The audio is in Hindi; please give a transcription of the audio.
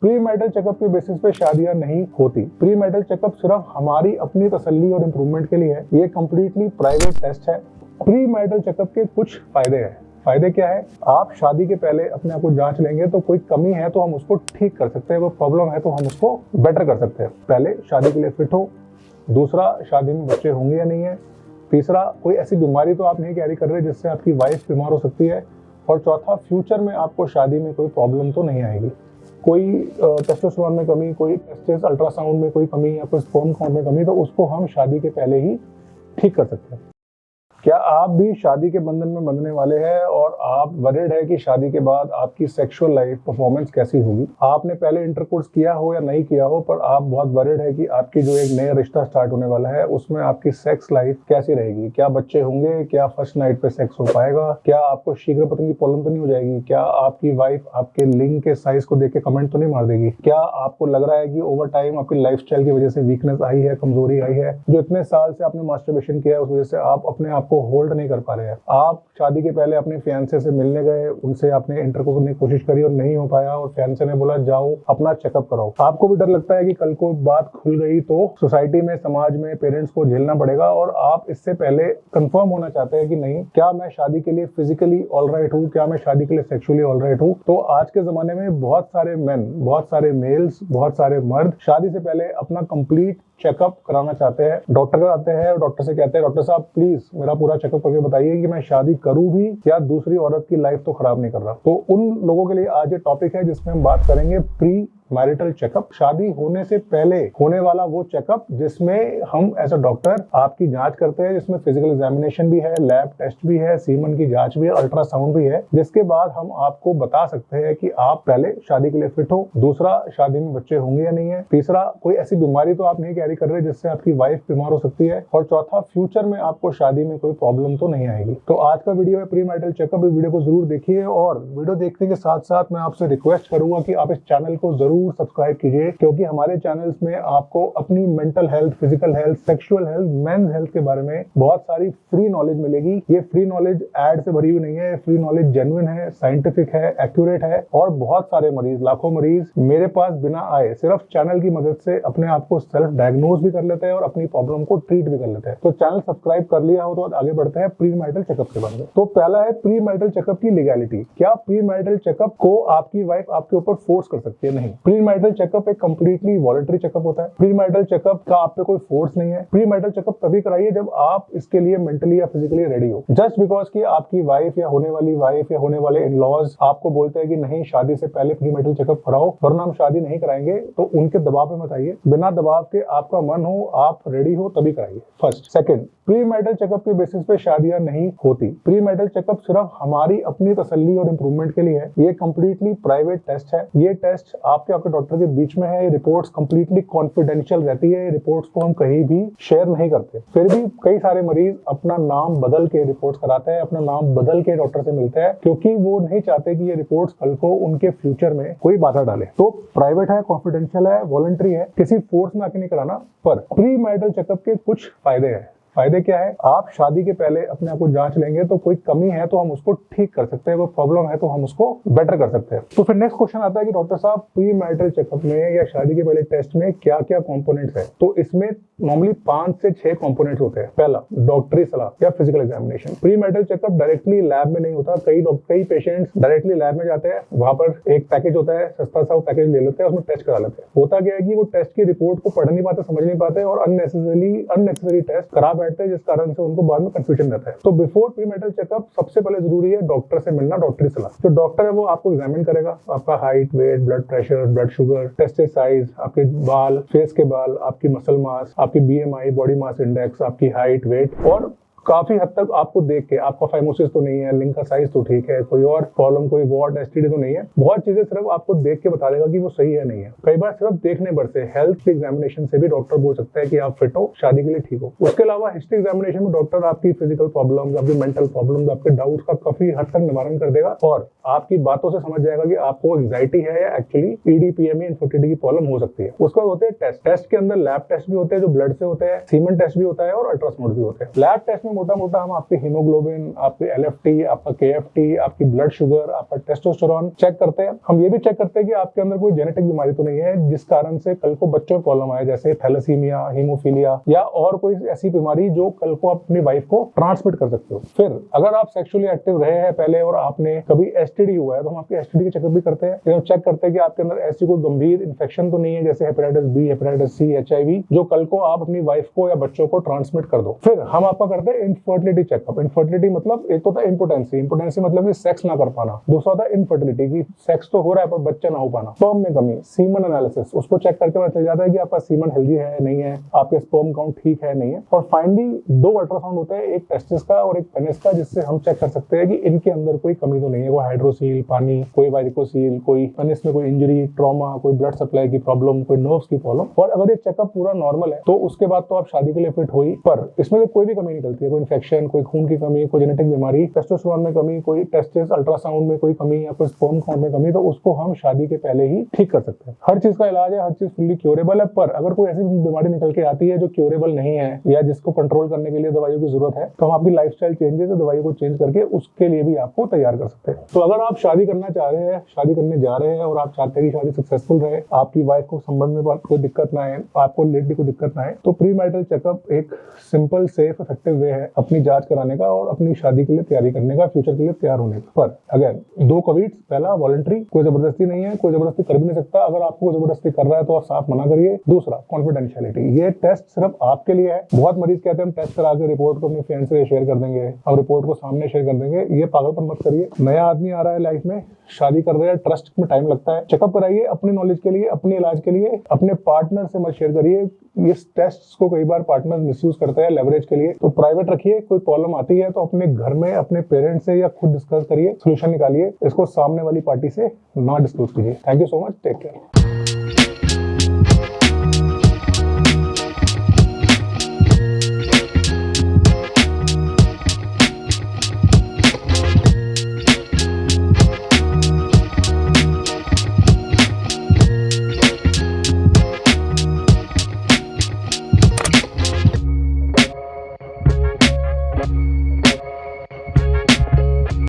प्री मैरिटल चेकअप के बेसिस पे शादियां नहीं होती। प्री मैरिटल चेकअप सिर्फ हमारी अपनी तसल्ली और इम्प्रूवमेंट के लिए है। ये कम्प्लीटली प्राइवेट टेस्ट है। प्री मैरिटल चेकअप के कुछ फायदे हैं। फायदे क्या है? आप शादी के पहले अपने आप को जांच लेंगे तो कोई कमी है तो हम उसको ठीक कर सकते हैं, कोई प्रॉब्लम है तो हम उसको बेटर कर सकते हैं। पहले शादी के लिए फिट हो। दूसरा, शादी में बच्चे होंगे या नहीं है। तीसरा, कोई ऐसी बीमारी तो आप नहीं कैरी कर रहे जिससे आपकी वाइफ बीमार हो सकती है। और चौथा, फ्यूचर में आपको शादी में कोई प्रॉब्लम तो नहीं आएगी। कोई टेस्टोस्टेरोन में कमी, कोई टेस्टिस अल्ट्रासाउंड में कोई कमी या कोई स्पर्म काउंट में कमी, तो उसको हम शादी के पहले ही ठीक कर सकते हैं। क्या आप भी शादी के बंधन में बंधने वाले हैं और आप वरीड है कि शादी के बाद आपकी सेक्सुअल लाइफ परफॉर्मेंस कैसी होगी? आपने पहले इंटरकोर्स किया हो या नहीं किया हो, पर आप बहुत वरीड है कि आपकी जो एक नया रिश्ता स्टार्ट होने वाला है उसमें आपकी सेक्स लाइफ कैसी रहेगी? क्या बच्चे होंगे? क्या फर्स्ट नाइट पे सेक्स हो पाएगा? क्या आपको शीघ्र पतन की प्रॉब्लम तो नहीं हो जाएगी? क्या आपकी वाइफ आपके लिंग के साइज को देख के कमेंट तो नहीं मार देगी? क्या आपको लग रहा है कि ओवर टाइम आपकी लाइफस्टाइल की वजह से वीकनेस आई है, कमजोरी आई है, जो इतने साल से आपने मास्टरबेशन किया है उस वजह से आप अपने आप को होल्ड नहीं कर पा रहे हैं? आप शादी के पहले अपने फियांसे से मिलने गए, उनसे आपने इंटरकोर्स करने की कोशिश करी और नहीं हो पाया और फियांसे ने बोला जाओ अपना चेकअप कराओ। आपको भी डर लगता है कि कल को बात खुल गई तो सोसाइटी में, समाज में पेरेंट्स को झेलना पड़ेगा, और आप इससे पहले कंफर्म होना चाहते हैं कि नहीं, क्या मैं शादी के लिए फिजिकली ऑलराइट हूँ, क्या मैं शादी के लिए सेक्सुअली ऑलराइट हूँ? तो आज के जमाने में बहुत सारे मेन, बहुत सारे मेल्स, बहुत सारे मर्द शादी से पहले अपना कंप्लीट चेकअप कराना चाहते हैं। डॉक्टर का आते हैं और डॉक्टर से कहते हैं डॉक्टर साहब प्लीज मेरा पूरा चेकअप करके बताइए कि मैं शादी करूं भी या दूसरी औरत की लाइफ तो खराब नहीं कर रहा। तो उन लोगों के लिए आज ये टॉपिक है जिसमें हम बात करेंगे प्री मैरिटल चेकअप, शादी होने से पहले होने वाला वो चेकअप जिसमें हम एज अ डॉक्टर आपकी जांच करते हैं, जिसमें फिजिकल एग्जामिनेशन भी है, लैब टेस्ट भी है, सीमन की जांच भी है, अल्ट्रासाउंड भी है, जिसके बाद हम आपको बता सकते हैं कि आप पहले शादी के लिए फिट हो। दूसरा, शादी में बच्चे होंगे या नहीं है। तीसरा, कोई ऐसी बीमारी तो आप नहीं कैरी कर रहे जिससे आपकी वाइफ बीमार हो सकती है। और चौथा, फ्यूचर में आपको शादी में कोई प्रॉब्लम तो नहीं आएगी। तो आज का वीडियो है प्री मैरिटल चेकअप। इस वीडियो को जरूर देखिए और वीडियो देखने के साथ साथ मैं आपसे रिक्वेस्ट करूंगा कि आप इस चैनल को जरूर सब्सक्राइब कीजिए, क्योंकि हमारे चैनल्स में आपको अपनी mental health, physical health, sexual health, men's health के बारे में बहुत सारी फ्री नॉलेज मिलेगी। ये फ्री नॉलेज एड से भरी हुई नहीं है, फ्री नॉलेज जेन्युइन है, साइंटिफिक है, एक्यूरेट है, और बहुत सारे मरीज, लाखों मरीज मेरे पास बिना आए सिर्फ चैनल की मदद से अपने आप को सेल्फ डायग्नोज भी कर लेते हैं और अपनी प्रॉब्लम को ट्रीट भी कर लेते हैं। तो चैनल सब्सक्राइब कर लिया हो तो आगे बढ़ते हैं प्री मैरिटल चेकअप के बारे में। तो पहला है प्री मैरिटल चेकअप की लीगैलिटी। क्या प्री मैरिटल चेकअप को आपकी वाइफ आपके ऊपर फोर्स कर सकती है? नहीं। प्री मैरिटल चेकअप एक कंप्लीटली वॉलंटरी चेकअप होता है। प्री मैरिटल चेकअप का आप पे कोई फोर्स नहीं है। प्री मैरिटल चेकअप तभी कराइए जब आप इसके लिए मेंटली या फिजिकली रेडी हो। जस्ट बिकॉज कि आपकी वाइफ या होने वाली वाइफ या होने वाले इन-लॉज आपको बोलते हैं कि नहीं शादी से पहले प्री मैरिटल चेकअप कराओ वरना हम शादी नहीं कराएंगे, तो उनके दबाव में मत आइए। बिना दबाव के आपका मन हो, आप रेडी हो तभी कराइए। First. Second, pre marital checkup के बेसिस पे शादियां नहीं होती। प्री मैरिटल चेकअप सिर्फ हमारी अपनी तसल्ली और इम्प्रूवमेंट के लिए है। ये कंप्लीटली प्राइवेट टेस्ट है। ये टेस्ट आपके डॉक्टर के बीच में है। रिपोर्ट्स कंप्लीटली कॉन्फिडेंशियल रहती है। रिपोर्ट्स को हम कहीं भी शेयर नहीं करते। फिर भी कई सारे मरीज अपना नाम बदल के रिपोर्ट्स कराते हैं, अपना नाम बदल के डॉक्टर से मिलते हैं, क्योंकि वो नहीं चाहते कि ये रिपोर्ट्स कल को उनके फ्यूचर में कोई बाधा डाले। तो प्राइवेट है, कॉन्फिडेंशियल है, वॉलंटरी है, किसी फोर्स में आके नहीं कराना। पर प्री मैरिटल चेकअप के कुछ फायदे हैं। फायदे क्या है? आप शादी के पहले अपने आप को जांच लेंगे तो कोई कमी है तो हम उसको ठीक कर सकते हैं, कोई प्रॉब्लम है तो हम उसको बेटर कर सकते हैं। तो फिर नेक्स्ट क्वेश्चन आता है कि डॉक्टर साहब प्री मैरिटल चेकअप में या शादी के पहले टेस्ट में क्या क्या कंपोनेंट्स है? तो इसमें नॉर्मली 5 से 6 कंपोनेंट्स होते हैं। पहला, डॉक्टरी सलाह या physical examination. Pre marital checkup directly lab में नहीं होता। कई पेशेंट्स डायरेक्टली लैब में जाते हैं, वहां पर एक पैकेज होता है, सस्ता सा पैकेज ले लेते हैं, उसमें टेस्ट करा लेते हैं। होता क्या है कि वो टेस्ट की रिपोर्ट को पढ़ नहीं पाते, समझ नहीं पाते और अननेसेसरी टेस्ट करा बैठते हैं, जिस कारण से उनको बाद में कंफ्यूजन रहता है। तो बिफोर प्री मैरिटल चेकअप सबसे पहले जरूरी है डॉक्टर से मिलना, डॉक्टरी सलाह। जो डॉक्टर है वो आपको एग्जामिन करेगा, आपका height, weight, blood pressure, blood sugar, testis size, आपके बाल, फेस के बाल, आपकी मसल मास, आपकी BMI, बॉडी मास इंडेक्स, आपकी हाइट, वेट, और काफी हद तक आपको देख के आपका फाइमोसिस तो नहीं है, लिंग का साइज तो ठीक है, कोई और प्रॉब्लम, कोई वॉट, STD तो नहीं है। बहुत चीजें सिर्फ आपको देख के बता देगा कि वो सही है नहीं है। कई बार सिर्फ देखने भर से, हेल्थ एग्जामिनेशन से भी डॉक्टर बोल सकता है कि आप फिट हो, शादी के लिए ठीक हो। उसके अलावा हिस्ट्री एग्जामिनेशन में डॉक्टर आपकी फिजिकल प्रॉब्लम, आपकी मेंटल प्रॉब्लम, आपके डाउट्स का काफी हद तक निवारण कर देगा और आपकी बातों से समझ जाएगा कि आपको एंजाइटी है या एक्चुअली ED, PME, इनफर्टिलिटी की प्रॉब्लम हो सकती है। उसके बाद होते हैं टेस्ट। टेस्ट के अंदर लैब टेस्ट भी होते हैं जो ब्लड से होते हैं, सीमन टेस्ट भी होता है और अल्ट्रासाउंड भी होते हैं। लैब टेस्ट में मोटा मोटा हम आपके हीमोग्लोबिन, आपके LFT, आपका KFT, आपकी ब्लड शुगर, आपका टेस्टोस्टेरोन चेक करते हैं। हम ये भी चेक करते हैं कि आपके अंदर कोई जेनेटिक बीमारी तो नहीं है जिस कारण से कल को बच्चों में प्रॉब्लम आए, जैसे थैलेसीमिया, हीमोफीलिया या और कोई ऐसी बीमारी जो कल को अपनी वाइफ को ट्रांसमिट कर सकते हो। फिर अगर आप सेक्सुअली एक्टिव रहे हैं पहले और आपने कभी STD हुआ है तो हम आपके STD के चेकअप भी करते हैं। हम चेक करते हैं कि आपके अंदर ऐसी कोई गंभीर इन्फेक्शन तो नहीं है, जैसे hepatitis B, hepatitis C, HIV, जो कल को आप अपनी वाइफ को या बच्चों को ट्रांसमिट कर दो। फिर हम आपका करते हैं इनफर्टिलिटी चेकअप। इनफर्टिलिटी मतलब एक तो होता है इंपोटेंसी मतलब कि सेक्स ना कर पाना, दूसरा होता है इनफर्टिलिटी की सेक्स तो हो रहा है पर बच्चा ना हो पाना। स्पर्म में कमी, सीमन एनालिसिस, उसको चेक करके पता चल जाता है कि आपका सीमन हेल्दी है नहीं है, आपके स्पर्म काउंट ठीक है नहीं है। और फाइनली 2 अल्ट्रासाउंड होते हैं, एक टेस्टिस का और एक पेनिस का, जिससे हम चेक कर सकते हैं कि इनके अंदर कोई कमी तो नहीं है, वो हाइड्रोसील, पानी, कोई वारिकोसील, कोई पेनिस में कोई इंजरी, ट्रॉमा, कोई ब्लड सप्लाई की प्रॉब्लम, कोई नर्व्स की प्रॉब्लम। और अगर ये चेकअप पूरा नॉर्मल है तो उसके बाद तो आप शादी के लिए फिट हो ही। पर इसमें कोई भी कमी निकलती है, कोई इन्फेक्शन, कोई खून की कमी, कोई जेनेटिक बीमारी, टेस्टोस्टेरोन में कमी, कोई टेस्टिस अल्ट्रासाउंड में कोई कमी या कोई स्पर्म काउंट में कमी, तो उसको हम शादी के पहले ही ठीक कर सकते हैं। हर चीज का इलाज है, हर चीज फुल्ली क्योरेबल है। पर अगर कोई ऐसी बीमारी निकल के आती है जो क्योरेबल नहीं है या जिसको कंट्रोल करने के लिए दवाइयों की जरूरत है, तो हम आपकी लाइफस्टाइल चेंजेस, दवाइयों को चेंज करके उसके लिए भी आपको तैयार कर सकते हैं। तो अगर आप शादी करना चाह रहे हैं, शादी करने जा रहे हैं और आप चाहते हैं कि शादी सक्सेसफुल रहे, आपकी वाइफ को संबंध में कोई दिक्कत ना आए, आपको लेट कोई दिक्कत ना आए, तो प्री मैरिटल चेकअप एक सिंपल, सेफ, इफेक्टिव वे है अपनी जांच कराने का और अपनी शादी के लिए तैयारी करने का, फ्यूचर के लिए तैयार होने का। पर अगेन 2 कविट्स, पहला वॉलंटरी, कोई जबरदस्ती नहीं है, कोई जबरदस्ती कर भी नहीं सकता। अगर आपको जबरदस्ती कर रहा है तो आप साफ मना करिए। दूसरा कॉन्फिडेंशियलिटी, ये टेस्ट सिर्फ आपके लिए है। बहुत मरीज कहते हैं हम टेस्ट करा के रिपोर्ट को अपने फ्रेंड से शेयर कर देंगे और रिपोर्ट को सामने शेयर कर देंगे। ये पागलपन मत करिए। नया आदमी आ रहा है लाइफ में, शादी कर रहे हैं, ट्रस्ट में टाइम लगता है। चेकअप कराइए अपनी नॉलेज के लिए, अपने इलाज के लिए। अपने पार्टनर से मत शेयर करिए। इस टेस्ट को कई बार पार्टनर मिसयूज करते हैं लेवरेज के लिए, तो प्राइवेट रखिए। कोई प्रॉब्लम आती है तो अपने घर में अपने पेरेंट्स से या खुद डिस्कस करिए, सोल्यूशन निकालिए। इसको सामने वाली पार्टी से ना डिस्कस कीजिए। Thank you so much, take care.